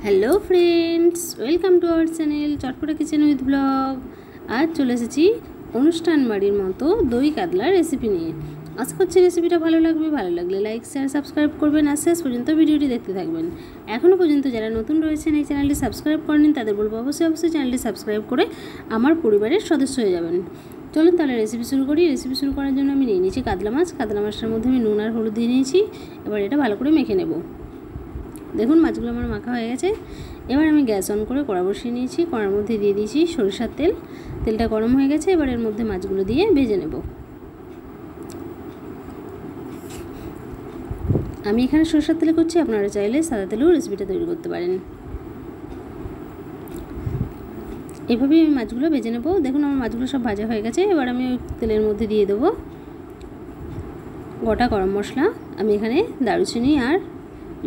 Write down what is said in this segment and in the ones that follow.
Hello friends, welcome to our channel Chatpata kitchen with blog. আজ চলে এসেছি অনুষ্ঠান বাড়ির মতো দই কাতলা রেসিপি নিয়ে। আশা করছি রেসিপিটা ভালো লাগবে। ভালো লাগলে লাইক শেয়ার সাবস্ক্রাইব করবেন আর শেষ পর্যন্ত ভিডিওটি দেখতে থাকবেন। এখনও পর্যন্ত যারা নতুন রয়েছেন এই চ্যানেলটি সাবস্ক্রাইব করেনি তাদের বলবো অবশ্যই চ্যানেলটি সাবস্ক্রাইব করে আমার পরিবারের সদস্য হয়ে যাবেন। চলুন তাহলে রেসিপি শুরু করি। রেসিপি শুরু করার জন্য আমি নিয়ে নিয়েছি কাতলা মাছ। কাতলা মাছটার মধ্যে আমি নুন আর হলুদ দিয়ে নিয়েছি। এবার এটা ভালো করে মেখে নেব। দেখুন মাছগুলো আমার মাখা হয়ে গেছে। এবার আমি গ্যাস অন করে কড়া বসিয়ে নিয়েছি। কড়ার মধ্যে দিয়ে দিয়েছি সরিষার তেল। তেলটা গরম হয়ে গেছে। এবার এর মধ্যে মাছগুলো দিয়ে ভেজে নেব। আমি এখানে সরিষার তেলে করছি, আপনারা চাইলে সাদা তেলেও রেসিপিটা তৈরি করতে পারেন। এভাবেই আমি মাছগুলো ভেজে নেব। দেখুন আমার মাছগুলো সব ভাজা হয়ে গেছে। এবার আমি ওই তেলের মধ্যে দিয়ে দেবো গোটা গরম মশলা। আমি এখানে দারুচিনি আর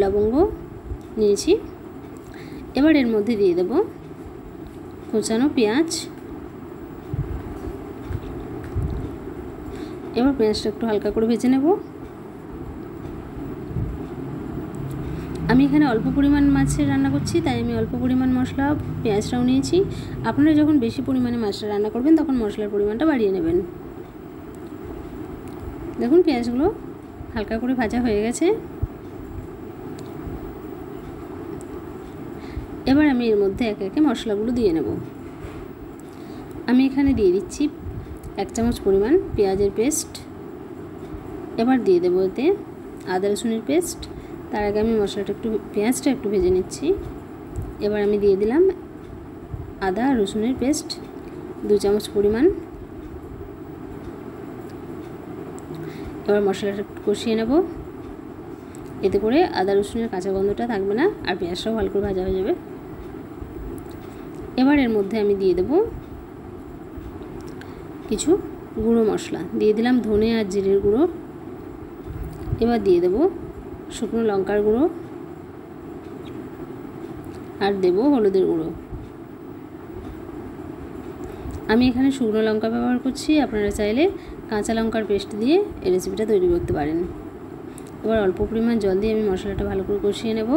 লবঙ্গ নিয়েছি। এবার এর মধ্যে দিয়ে দেব কুচানো পেঁয়াজ। এবার পেঁয়াজটা একটু হালকা করে ভেজে নেব। আমি এখানে অল্প পরিমাণ মাছের রান্না করছি, তাই আমি অল্প পরিমাণ মশলা পেঁয়াজটাও নিয়েছি। আপনারা যখন বেশি পরিমাণে মাছটা রান্না করবেন তখন মশলার পরিমাণটা বাড়িয়ে নেবেন। দেখুন পেঁয়াজগুলো হালকা করে ভাজা হয়ে গেছে। এবার আমি এর মধ্যে একে একে মশলাগুলো দিয়ে নেব। আমি এখানে দিয়ে দিচ্ছি 1 চামচ পরিমাণ পেঁয়াজের পেস্ট। এবার দিয়ে দেবো এতে আদা রসুনের পেস্ট। তার আগে আমি মশলাটা পেঁয়াজটা একটু ভেজে নিচ্ছি। এবার আমি দিয়ে দিলাম আদা রসুনের পেস্ট 2 চামচ পরিমাণ। এবার মশলাটা একটু কষিয়ে নেব। এতে করে আদা রসুনের কাঁচা গন্ধটা থাকবে না আর পেঁয়াজটাও ভালো করে ভাজা হয়ে যাবে। এবার এর মধ্যে আমি দিয়ে দেব কিছু গুঁড়ো মশলা। দিয়ে দিলাম ধনে আর জিরের গুঁড়ো। এবার দিয়ে দেব শুকনো লঙ্কার গুঁড়ো আর দেব হলুদের গুঁড়ো। আমি এখানে শুকনো লঙ্কা ব্যবহার করছি, আপনারা চাইলে কাঁচা লঙ্কার পেস্ট দিয়ে এই রেসিপিটা তৈরি করতে পারেন। এবার অল্প পরিমাণ জল দিয়ে আমি মশলাটা ভালো করে কষিয়ে নেব।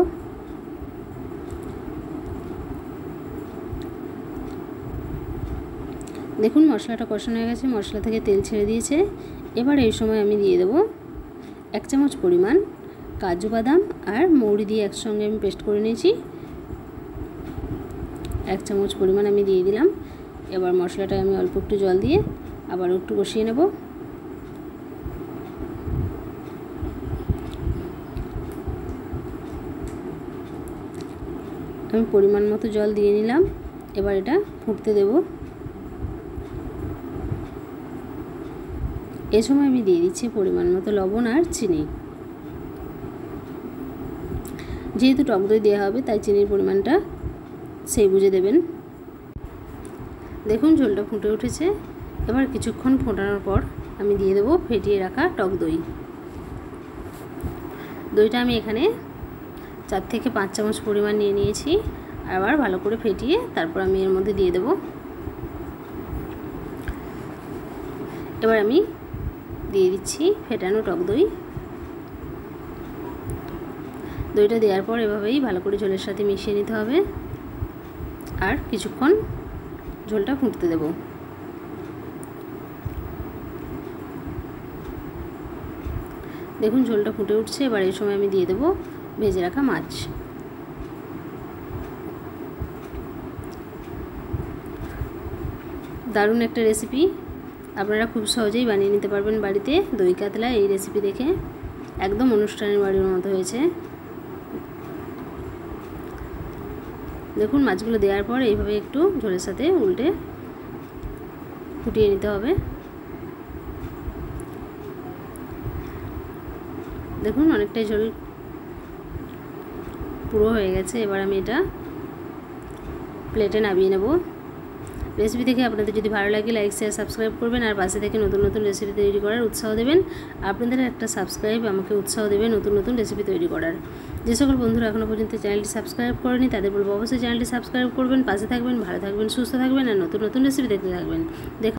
দেখুন মশলাটা কষানো হয়ে গেছে, মশলা থেকে তেল ছেড়ে দিয়েছে। এবার এই সময় আমি দিয়ে দেব 1 চামচ পরিমাণ কাজু বাদাম আর মৌরি দিয়ে একসঙ্গে আমি পেস্ট করে নিয়েছি। 1 চামচ পরিমাণ আমি দিয়ে দিলাম। এবার মশলাটা আমি অল্প একটু জল দিয়ে আবার একটু কষিয়ে নেব। আমি পরিমাণ মতো জল দিয়ে নিলাম। এবার এটা ফুটতে দেব। এই সময় আমি দিয়ে দিচ্ছি পরিমাণ মতো লবণ আর চিনি। যেহেতু টক দই দেওয়া হবে তাই চিনির পরিমাণটা সেই বুঝে দেবেন। দেখুন ঝোলটা ফুটে উঠেছে। এবার কিছুক্ষণ ফোটানোর পর আমি দিয়ে দেবো ফেটিয়ে রাখা টক দই। দইটা আমি এখানে 4 থেকে 5 চামচ পরিমাণ নিয়ে নিয়েছি। আবার ভালো করে ফেটিয়ে তারপর আমি এর মধ্যে দিয়ে দেব। এবার আমি দিয়ে দিচ্ছি ফেটানো টক দই। দইটা দেওয়ার পর এভাবেই ভালো করে ঝোলের সাথে মিশিয়ে নিতে হবে আর কিছুক্ষণ ঝোলটা ফুটতে দেব। দেখুন ঝোলটা ফুটে উঠছে। এবার এই সময় আমি দিয়ে দেব ভেজে রাখা মাছ। দারুণ একটা রেসিপি, আপনারা খুব সহজেই বানিয়ে নিতে পারবেন বাড়িতে দই কাতলা। এই রেসিপি দেখে একদম অনুষ্ঠানের বাড়ির মতো হয়েছে। দেখুন মাছগুলো দেওয়ার পর এইভাবে একটু ঝোলের সাথে উল্টে ফুটিয়ে নিতে হবে। দেখুন অনেকটাই ঝোল পুরো হয়ে গেছে। এবার আমি এটা প্লেটে নামিয়ে নেব। রেসিপি দেখে আপনাদের যদি ভালো লাগে লাইক শেয়ার সাবস্ক্রাইব করবেন আর পাশে থেকে নতুন নতুন রেসিপি তৈরি করার উৎসাহ দেবেন। আপনাদের একটা সাবস্ক্রাইব আমাকে উৎসাহ দেবে নতুন নতুন রেসিপি তৈরি করার। যে সকল বন্ধুরা এখনও পর্যন্ত চ্যানেলটি সাবস্ক্রাইব করেনি তাদের বলবো অবশ্যই চ্যানেলটি সাবস্ক্রাইব করবেন, পাশে থাকবেন, ভালো থাকবেন, সুস্থ থাকবেন আর নতুন নতুন রেসিপি দেখতে থাকবেন।